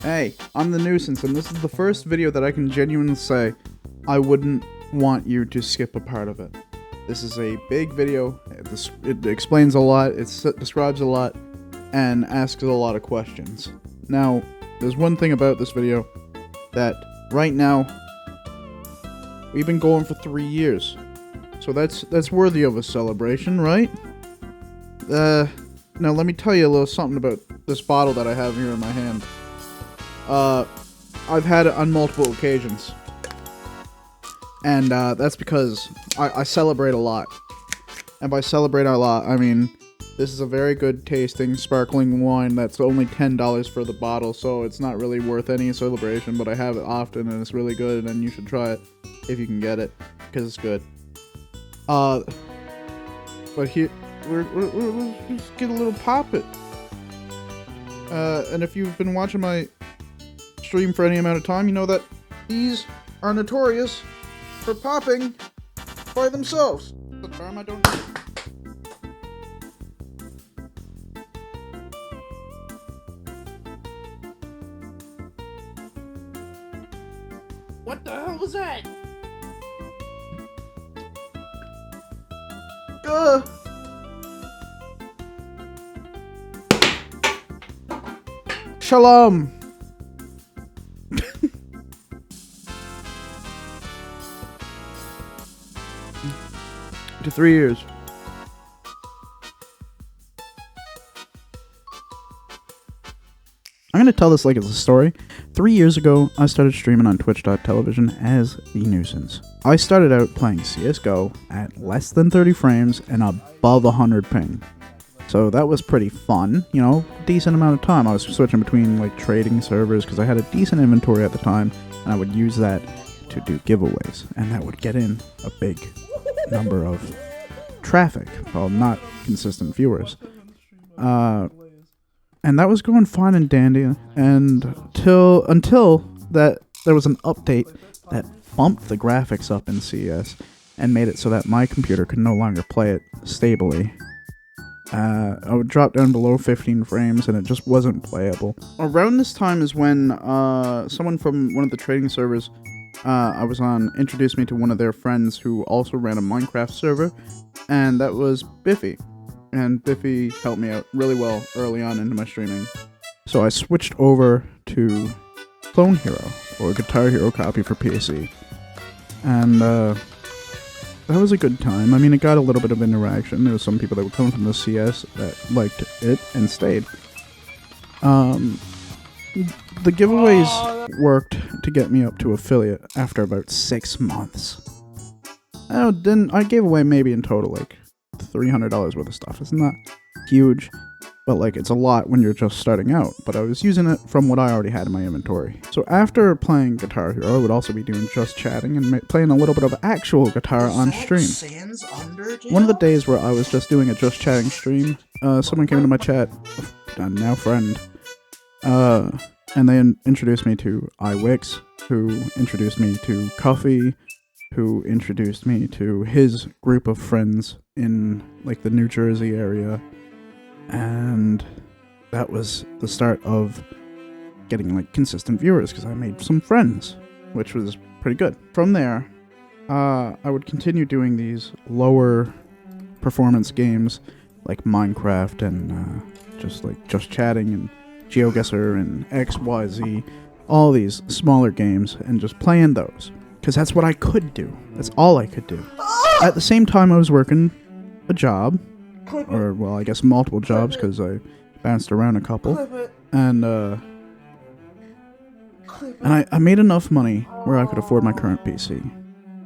Hey, I'm TheeNuisance, and this is the first video that I can genuinely say I wouldn't want you to skip a part of it. This is a big video, it explains a lot, it describes a lot, and asks a lot of questions. Now, there's one thing about this video, that right now, we've been going for 3 years. So that's worthy of a celebration, right? Now let me tell you a little something about this bottle that I have here in my hand. I've had it on multiple occasions. And, that's because I celebrate a lot. And by celebrate a lot, I mean, this is a very good tasting sparkling wine that's only $10 for the bottle, so it's not really worth any celebration, but I have it often and it's really good, and you should try it if you can get it, because it's good. But here, we're just get a little pop it. And if you've been watching my stream for any amount of time, you know that these are notorious for popping by themselves. The term I don't know. What the hell was that? Shalom. To 3 years. I'm gonna tell this like it's a story. 3 years ago, I started streaming on Twitch.tv as TheeNuisance. I started out playing CSGO at less than 30 frames and above 100 ping. So that was pretty fun, you know, decent amount of time. I was switching between like trading servers because I had a decent inventory at the time, and I would use that to do giveaways, and that would get in a big number of traffic, well, not consistent viewers. And that was going fine and dandy, and until that there was an update that bumped the graphics up in CS and made it so that my computer could no longer play it stably. I would drop down below 15 frames and it just wasn't playable. Around this time is when someone from one of the trading servers I was on introduced me to one of their friends who also ran a Minecraft server, and that was Biffy. And Biffy helped me out really well early on into my streaming. So I switched over to Clone Hero, or Guitar Hero copy for PC. And that was a good time. I mean, it got a little bit of interaction. There was some people that would come from the CS that liked it and stayed. The giveaways worked to get me up to affiliate after about 6 months. I gave away maybe in total like $300 worth of stuff. It's not huge, but like it's a lot when you're just starting out. But I was using it from what I already had in my inventory. So after playing Guitar Hero, I would also be doing just chatting and playing a little bit of actual guitar on stream. One of the days where I was just doing a just chatting stream, someone came into my chat, a now friend, and they introduced me to iWix, who introduced me to Cuffy, who introduced me to his group of friends in like the New Jersey area, and that was the start of getting like consistent viewers because I made some friends, which was pretty good. From there, I would continue doing these lower performance games like Minecraft and just chatting and GeoGuessr and XYZ, all these smaller games, and just playing those. Because that's what I could do. That's all I could do. At the same time, I was working a job. Or, well, I guess multiple jobs, because I bounced around a couple. And I made enough money where I could afford my current PC.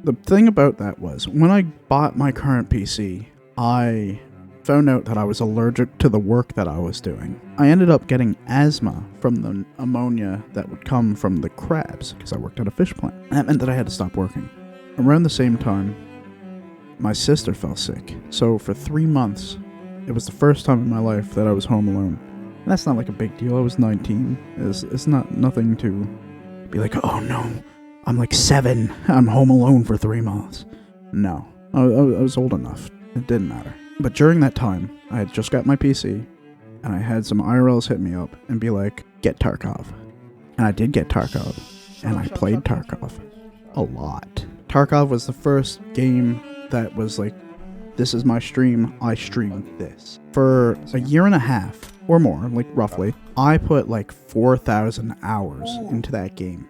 The thing about that was, when I bought my current PC, I found out that I was allergic to the work that I was doing. I ended up getting asthma from the ammonia that would come from the crabs, because I worked at a fish plant. That meant that I had to stop working. Around the same time, my sister fell sick. So for 3 months, it was the first time in my life that I was home alone. And that's not like a big deal. I was 19. It's not nothing to be like, oh no, I'm like 7. I'm home alone for 3 months. No, I was old enough. It didn't matter. But during that time, I had just got my PC, and I had some IRLs hit me up and be like, get Tarkov. And I did get Tarkov, and I played Tarkov a lot. Tarkov was the first game that was like, this is my stream, I stream this. For a year and a half, or more, like roughly, I put like 4,000 hours into that game.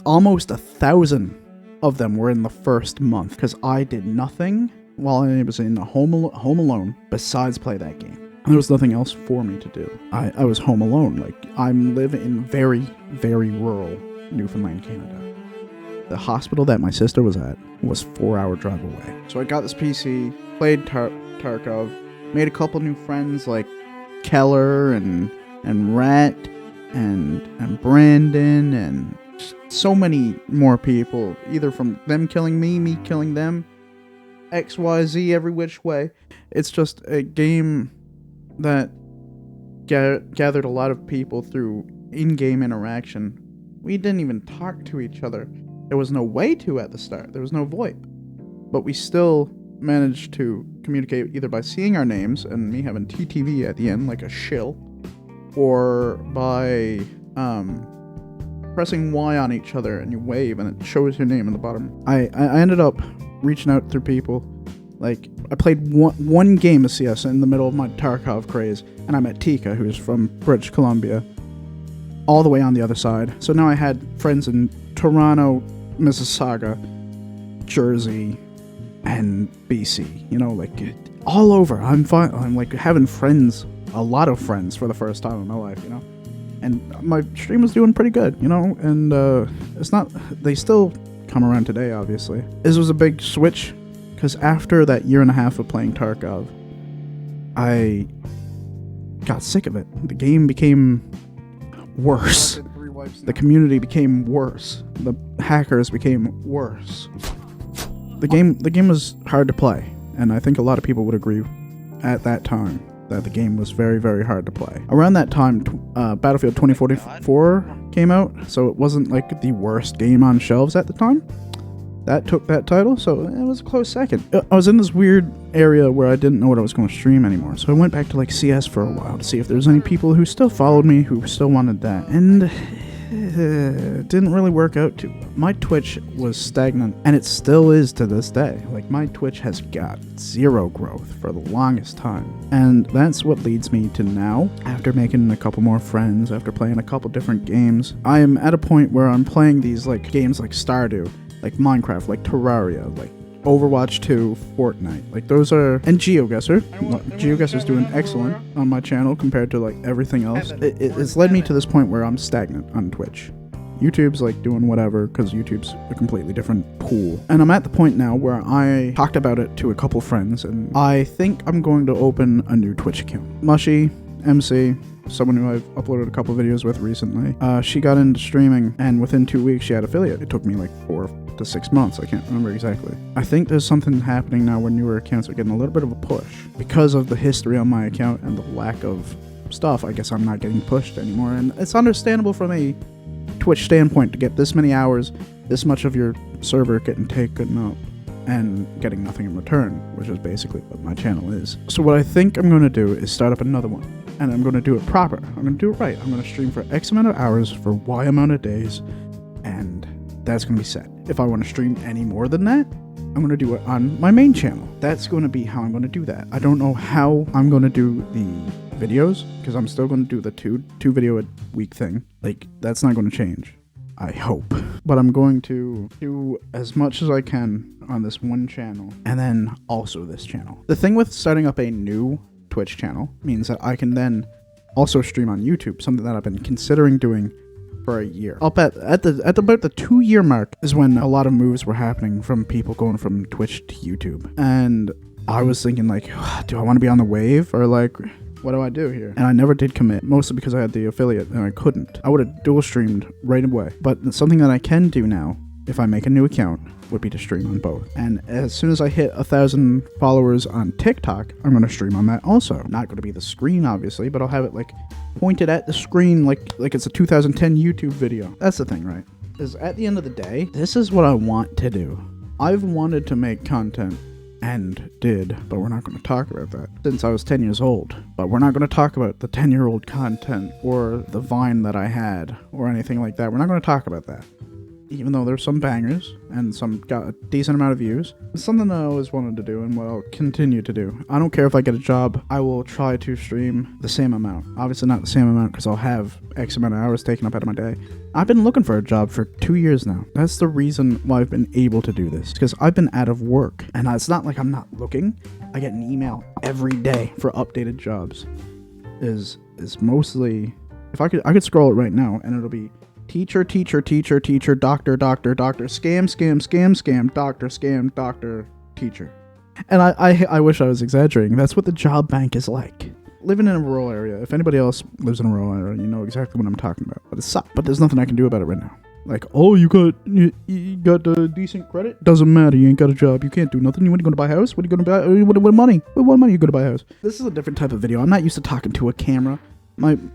Almost 1,000 of them were in the first month, because I did nothing while I was in home alone besides play that game. There was nothing else for me to do. I was home alone. Like, I live in very, very rural Newfoundland, Canada. The hospital that my sister was at was 4-hour drive away. So I got this PC, played Tarkov, made a couple new friends like Keller and Rhett and Brandon and so many more people, either from them killing me killing them, XYZ every which way. It's just a game that gathered a lot of people through in-game interaction. We didn't even talk to each other. There was no way to at the start. There was no VoIP. But we still managed to communicate either by seeing our names and me having TTV at the end like a shill, or by pressing Y on each other and you wave and it shows your name in the bottom. I ended up reaching out through people. Like, I played one game of CS in the middle of my Tarkov craze, and I met Tika, who's from British Columbia, all the way on the other side. So now I had friends in Toronto, Mississauga, Jersey, and BC. You know, like, all over. I'm like having friends, a lot of friends for the first time in my life, you know? And my stream was doing pretty good, you know? And it's not... They still come around today, obviously. This was a big switch, because after that year and a half of playing Tarkov, I got sick of it. The game became worse. The community became worse. The hackers became worse. The game was hard to play, and I think a lot of people would agree at that time that the game was very, very hard to play. Around that time, Battlefield 2044 came out, so it wasn't like the worst game on shelves at the time. That took that title, so it was a close second. I was in this weird area where I didn't know what I was going to stream anymore, so I went back to like CS for a while to see if there was any people who still followed me, who still wanted that, and it didn't really work out too well. My Twitch was stagnant, and it still is to this day. Like, my Twitch has got zero growth for the longest time, and that's what leads me to now, after making a couple more friends, after playing a couple different games, I am at a point where I'm playing these like games like Stardew, like Minecraft, like Terraria, like Overwatch 2, Fortnite. Like, those are... And GeoGuessr. GeoGuessr's doing excellent on my channel compared to, like, everything else. It's led me to this point where I'm stagnant on Twitch. YouTube's, like, doing whatever, because YouTube's a completely different pool. And I'm at the point now where I talked about it to a couple friends, and I think I'm going to open a new Twitch account. Mushy, MC... someone who I've uploaded a couple videos with recently. She got into streaming, and within 2 weeks she had affiliate. It took me like 4 to 6 months, I can't remember exactly. I think there's something happening now where newer accounts are getting a little bit of a push. Because of the history on my account and the lack of stuff, I guess I'm not getting pushed anymore, and it's understandable from a Twitch standpoint to get this many hours, this much of your server getting taken up, and getting nothing in return, which is basically what my channel is. So what I think I'm going to do is start up another one. And I'm going to do it proper. I'm going to do it right. I'm going to stream for X amount of hours for Y amount of days, and that's going to be set. If I want to stream any more than that, I'm going to do it on my main channel. That's going to be how I'm going to do that. I don't know how I'm going to do the videos, because I'm still going to do the two video a week thing. Like, that's not going to change, I hope. But I'm going to do as much as I can on this one channel, and then also this channel. The thing with starting up a new Twitch channel means that I can then also stream on YouTube, something that I've been considering doing for a year. Up at about the 2-year mark is when a lot of moves were happening from people going from Twitch to YouTube, and I was thinking, like, do I want to be on the wave, or like, what do I do here? And I never did commit, mostly because I had the affiliate and I couldn't. I would have dual streamed right away. But something that I can do now, if I make a new account, would be to stream on both. And as soon as I hit 1,000 followers on TikTok, I'm going to stream on that also. Not going to be the screen, obviously, but I'll have it like pointed at the screen like it's a 2010 YouTube video. That's the thing, right? Is at the end of the day, this is what I want to do. I've wanted to make content and did, but we're not going to talk about that, since I was 10 years old. But we're not going to talk about the 10-year-old content or the Vine that I had or anything like that. We're not going to talk about that. Even though there's some bangers and some got a decent amount of views. It's something I always wanted to do and what I'll continue to do. I don't care if I get a job, I will try to stream the same amount. Obviously not the same amount because I'll have X amount of hours taken up out of my day. I've been looking for a job for 2 years now. That's the reason why I've been able to do this, because I've been out of work. And it's not like I'm not looking. I get an email every day for updated jobs. Is mostly, if I could scroll it right now and it'll be teacher, doctor, scam, doctor, teacher. And I wish I was exaggerating. That's what the job bank is like. Living in a rural area, if anybody else lives in a rural area, you know exactly what I'm talking about. But it sucks. But there's nothing I can do about it right now. Like, oh, you got decent credit? Doesn't matter. You ain't got a job. You can't do nothing. What are you going to buy a house? What are you going to buy? What money? What money are you going to buy a house? This is a different type of video. I'm not used to talking to a camera.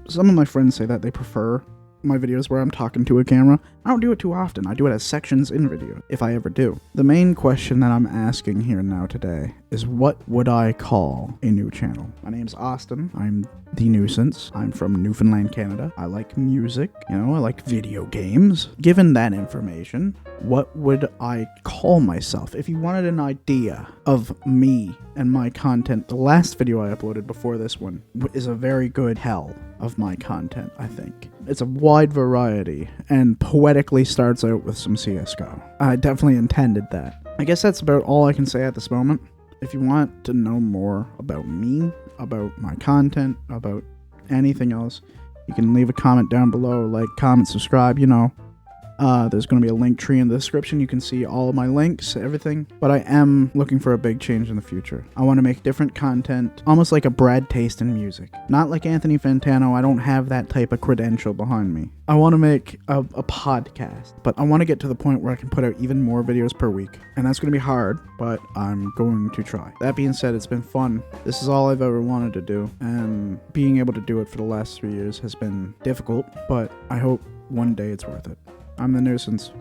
Some of my friends say that they prefer my videos where I'm talking to a camera. I don't do it too often. I do it as sections in video, if I ever do. The main question that I'm asking here now today is, what would I call a new channel? My name's Austin. I'm TheeNuisance. I'm from Newfoundland, Canada. I like music. I like video games. Given that information, what would I call myself? If you wanted an idea of me and my content, the last video I uploaded before this one is a very good tell of my content, I think. It's a wide variety and poetically starts out with some CSGO. I definitely intended that. I guess that's about all I can say at this moment. If you want to know more about me, about my content, about anything else, you can leave a comment down below, like, comment, subscribe, There's going to be a link tree in the description. You can see all of my links, everything. But I am looking for a big change in the future. I want to make different content, almost like a Brad taste in music. Not like Anthony Fantano. I don't have that type of credential behind me. I want to make a podcast, but I want to get to the point where I can put out even more videos per week. And that's going to be hard, but I'm going to try. That being said, it's been fun. This is all I've ever wanted to do. And being able to do it for the last 3 years has been difficult, but I hope one day it's worth it. I'm TheeNuisance.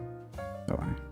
Bye-bye.